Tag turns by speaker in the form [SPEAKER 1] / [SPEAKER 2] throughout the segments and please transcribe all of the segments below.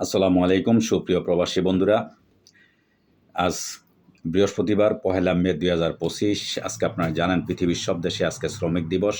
[SPEAKER 1] আসসালামু আলাইকুম সুপ্রিয় প্রবাসী বন্ধুরা। আজ বৃহস্পতিবার ১লা মে ২০২৫। আজকে আপনারা জানেন পৃথিবীর সব দেশে আজকে শ্রমিক দিবস।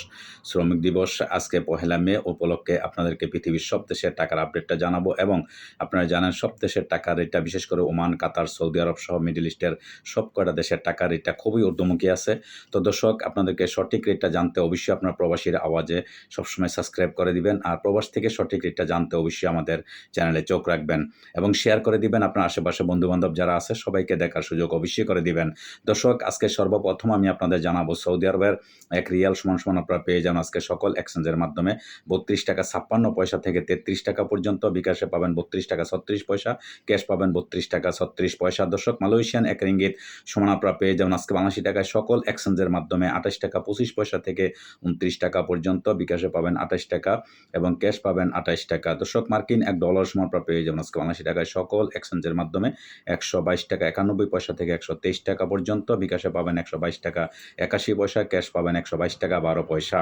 [SPEAKER 1] শ্রমিক দিবস আজকে ১লা মে উপলক্ষে আপনাদেরকে পৃথিবীর সব দেশের টাকার আপডেটটা জানাবো এবং আপনারা জানেন সব দেশের টাকার রেটটা বিশেষ করে ওমান, কাতার, সৌদি আরব সহ মিডল ইস্টের সব কয়টা দেশের টাকার রেটটা খুবই ঊর্ধ্বমুখী আছে। তো দর্শক, আপনাদেরকে সঠিক রেটটা জানতে অবশ্যই আপনার প্রবাসীর আওয়াজে সবসময় সাবস্ক্রাইব করে দিবেন, আর প্রবাস থেকে সঠিক রেটটা জানতে অবশ্যই আমাদের চ্যানেলে চোখ রাখবেন এবং শেয়ার করে দিবেন। আপনার আশেপাশে বন্ধুবান্ধব যারা আছে সবাইকে দেখার সুযোগ অবশ্যই করে দিবেন। দর্শক, আজকে সর্বপ্রথম আমি আপনাদের জানাবো সৌদি আরবের এক রিয়াল সমান আপনারা পেয়ে যান আজকে সকল এক্সচেঞ্জের মাধ্যমে 32 টাকা 56 পয়সা থেকে 33 টাকা পর্যন্ত। বিকাশে পাবেন 32 টাকা 36 পয়সা, ক্যাশ পাবেন 32 টাকা 36 পয়সা। দর্শক, মালয়েশিয়ান এক রিঙ্গিত সমান আপনারা পেয়ে যাবেন আজকে বাংলাদেশি টাকায় সকল এক্সচেঞ্জের মাধ্যমে 28 টাকা 25 পয়সা থেকে 29 টাকা পর্যন্ত। বিকাশে পাবেন 28 টাকা এবং ক্যাশ পাবেন 28 টাকা। দর্শক, মার্কিন $1 সমান আপনারা পেয়ে যাবেন আজকে বাংলাদেশি টাকায় সকল এক্সচেঞ্জের মাধ্যমে 122 টাকা 91 পয়সা থেকে 123 টাকা পর্যন্ত। বিকাশে পাবেন 122 টাকা 81 পয়সা, ক্যাশ পাবেন 122 টাকা 12 পয়সা।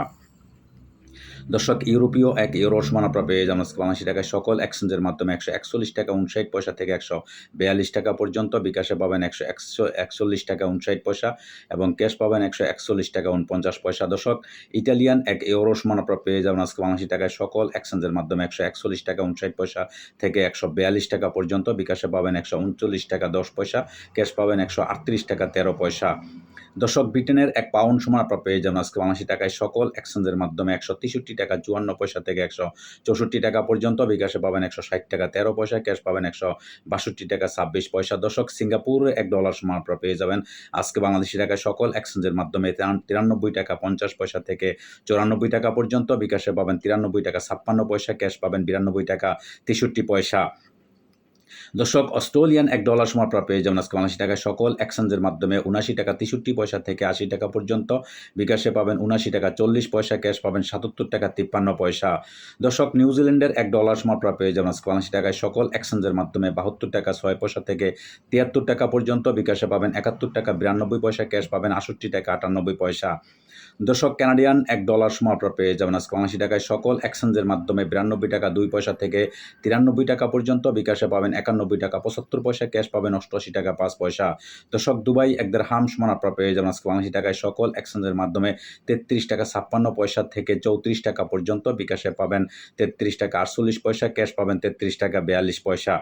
[SPEAKER 1] দর্শক, ইউরোপীয় এক ইউরো সমান আপনারা পেয়ে যাবেন আজকে বাংলাদেশি টাকায় সকল এক্সচেঞ্জের মাধ্যমে 141 টাকা 59 পয়সা থেকে 142 টাকা পর্যন্ত। বিকাশে পাবেন 141 টাকা 59 পয়সা এবং ক্যাশ পাবেন 141 টাকা 49 পয়সা। দর্শক, ইটালিয়ান এক ইউরো সমান আপনারা পেয়ে যাবেন আজকে বাংলাদেশি টাকায় সকল এক্সচেঞ্জের মাধ্যমে 141 টাকা 59 পয়সা থেকে 142 টাকা পর্যন্ত। বিকাশে পাবেন 139 টাকা 10 পয়সা, ক্যাশ পাবেন 138 টাকা 13 পয়সা। দর্শক, ব্রিটেনের এক পাউন্ড সমান আপনারা পেয়ে যাবেন আজকে বাংলাদেশি টাকায় সকল এক্সচেঞ্জের মাধ্যমে 163 টাকা 54 পয়সা থেকে 164 টাকা পর্যন্ত। বিকাশে পাবেন 160 টাকা 13 পয়সা, ক্যাশ পাবেন 162 টাকা 26 পয়সা। দর্শক, সিঙ্গাপুরে $1 সমান আপনারা পেয়ে যাবেন আজকে বাংলাদেশি টাকায় সকল এক্সচেঞ্জের মাধ্যমে 93 টাকা 50 পয়সা থেকে 94 টাকা পর্যন্ত। বিকাশে পাবেন 93 টাকা 56 পয়সা, ক্যাশ পাবেন 92 টাকা 63 পয়সা। দর্শক, অস্ট্রেলিয়ান $1 সমান আপনারা পেয়ে যাবেন আজকে বাংলাদেশি টাকায় সকল এক্সচেঞ্জের মাধ্যমে 79 টাকা 63 পয়সা থেকে 80 টাকা পর্যন্ত। বিকাশে পাবেন 79 টাকা 40 পয়সা, ক্যাশ পাবেন 77 টাকা 53 পয়সা। দর্শক, নিউজিল্যান্ডের $1 সমান আপনারা পেয়ে যাবেন আজকে বাংলাদেশি টাকায় সকল এক্সচেঞ্জের মাধ্যমে 72 টাকা 6 পয়সা থেকে 73 টাকা পর্যন্ত। বিকাশে পাবেন 71 টাকা 92 পয়সা, ক্যাশ পাবেন 68 টাকা 98 পয়সা। দর্শক, কানাডিয়ান $1 সমান আপনারা পেয়ে যাবেন আজকে বাংলাদেশি টাকায় সকল এক্সচেঞ্জের মাধ্যমে 92 টাকা 2 পয়সা থেকে 93 টাকা পর্যন্ত। বিকাশে পাবেন 91 টাকা 75 পয়সা, ক্যাশ পাবেন 88 টাকা 5 পয়সা। দর্শক, দুবাই এক দিরহাম সমান আপনারা পেয়ে যাবেন আজকে বাংলাদেশি টাকায় সকল এক্সচেঞ্জের মাধ্যমে 33 টাকা 56 পয়সা থেকে 34 টাকা পর্যন্ত। বিকাশে পাবেন 33 টাকা 48 পয়সা, ক্যাশ পাবেন 33 টাকা 42 পয়সা।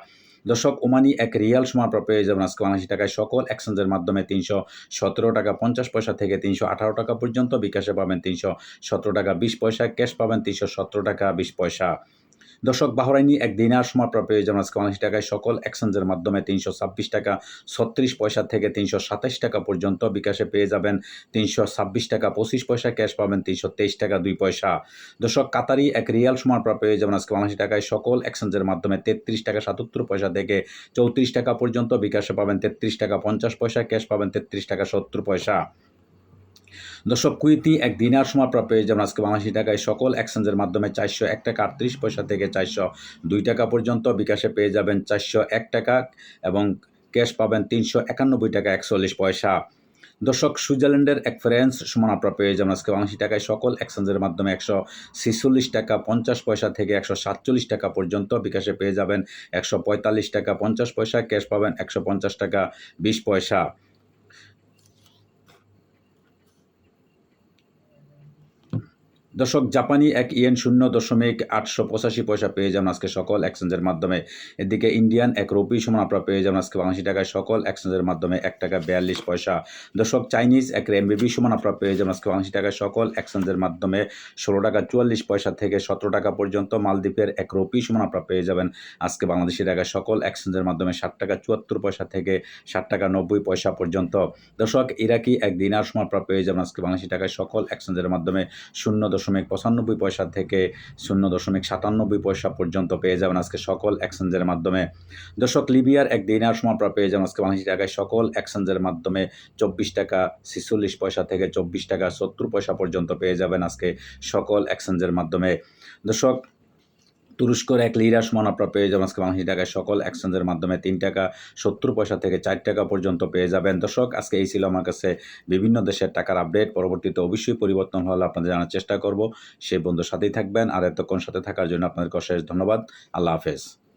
[SPEAKER 1] দর্শক, ওমানি এক রিয়াল সমান আপনারা পেয়ে যাবেন আজকে বাংলাদেশি টাকায় সকল এক্সচেঞ্জের মাধ্যমে 317 টাকা 50 পয়সা থেকে 318 টাকা পর্যন্ত। বিকাশে পাবেন 317 টাকা 20 পয়সা, ক্যাশ পাবেন 317 টাকা 20 পয়সা। দর্শক, বাহরাইনি এক দিনার সমান আপনারা পেয়ে যাবেন আজকে বাংলাদেশি টাকায় সকল এক্সচেঞ্জের মাধ্যমে 326 টাকা 36 পয়সা থেকে 327 টাকা পর্যন্ত। বিকাশে পেয়ে যাবেন 326 টাকা 25 পয়সা, ক্যাশ পাবেন 323 টাকা 2 পয়সা। দর্শক, কাতারি এক রিয়াল সমান আপনারা পেয়ে যাবেন আজকে বাংলাদেশি টাকায় সকল এক্সচেঞ্জের মাধ্যমে 33 টাকা 77 পয়সা থেকে 34 টাকা পর্যন্ত। বিকাশে পাবেন 33 টাকা 50 পয়সা, ক্যাশ পাবেন 33 টাকা 70 পয়সা। দর্শক, কুয়েতি এক দিনার সমান আপনারা পেয়ে যাবেন আজকে বাংলাদেশি টাকায় সকল এক্সচেঞ্জের মাধ্যমে 401 টাকা 38 পয়সা থেকে 402 টাকা পর্যন্ত। বিকাশে পেয়ে যাবেন 401 টাকা এবং ক্যাশ পাবেন 391 টাকা 41 পয়সা। দর্শক, সুইজারল্যান্ডের এক ফ্রান্স সমান আপনারা পেয়ে যাবেন আজকে বাংলাদেশি টাকায় সকল এক্সচেঞ্জের মাধ্যমে 146 টাকা 50 পয়সা থেকে 147 টাকা পর্যন্ত। বিকাশে পেয়ে যাবেন 145 টাকা 50 পয়সা, ক্যাশ পাবেন 150 টাকা 20 পয়সা। দর্শক, জাপানি এক ইয়েন 0.885 পয়সা পেয়ে যাবেন আজকে সকল এক্সচেঞ্জের মাধ্যমে। এদিকে ইন্ডিয়ান এক রুপি সমান আপনারা পেয়ে যাবেন আজকে বাংলাদেশি টাকায় সকল এক্সচেঞ্জের মাধ্যমে 1 টাকা 42 পয়সা। দর্শক, চাইনিজ এক রেমবিবি সমান আপনারা পেয়ে যাবেন আজকে বাংলাদেশি টাকায় সকল এক্সচেঞ্জের মাধ্যমে 16 টাকা 44 পয়সা থেকে 17 টাকা পর্যন্ত। মালদ্বীপের এক রুপি সমান আপনারা পেয়ে যাবেন আজকে বাংলাদেশি টাকায় সকল এক্সচেঞ্জের মাধ্যমে 7 টাকা 74 পয়সা থেকে 7 টাকা 90 পয়সা পর্যন্ত। দর্শক, ইরাকি এক দিনার সমান আপনারা পেয়ে যাবেন আজকে বাংলাদেশি টাকায় সকল এক্সচেঞ্জের মাধ্যমে 0.95 পয়সা থেকে 0.97 পয়সা পর্যন্ত পেয়ে যাবেন আজকে সকল এক্সচেঞ্জের মাধ্যমে। দর্শক, লিবিয়ার এক দিনার সমান আপনারা পেয়ে যাবেন আজকে বাংলাদেশি টাকায় সকল এক্সচেঞ্জের মাধ্যমে 24 টাকা 46 পয়সা থেকে 24 টাকা 70 পয়সা পর্যন্ত পেয়ে যাবেন আজকে সকল এক্সচেঞ্জের মাধ্যমে। দর্শক, তুরস্কর এক লিরা সমান আপনারা পেয়ে যাবেন আজকে বাংলাদেশি টাকায় সকল এক্সচেঞ্জের মাধ্যমে 3 টাকা 70 পয়সা থেকে 4 টাকা পর্যন্ত পেয়ে যাবেন। দর্শক, আজকে এই ছিল আমার কাছে বিভিন্ন দেশের টাকার আপডেট। পরবর্তীতে অবশ্যই পরিবর্তন হলে আপনাদের জানার চেষ্টা করব। সেই বন্ধুর সাথেই থাকবেন, আর এতক্ষণ সাথে থাকার জন্য আপনাদেরকে অশেষ ধন্যবাদ। আল্লাহ হাফেজ।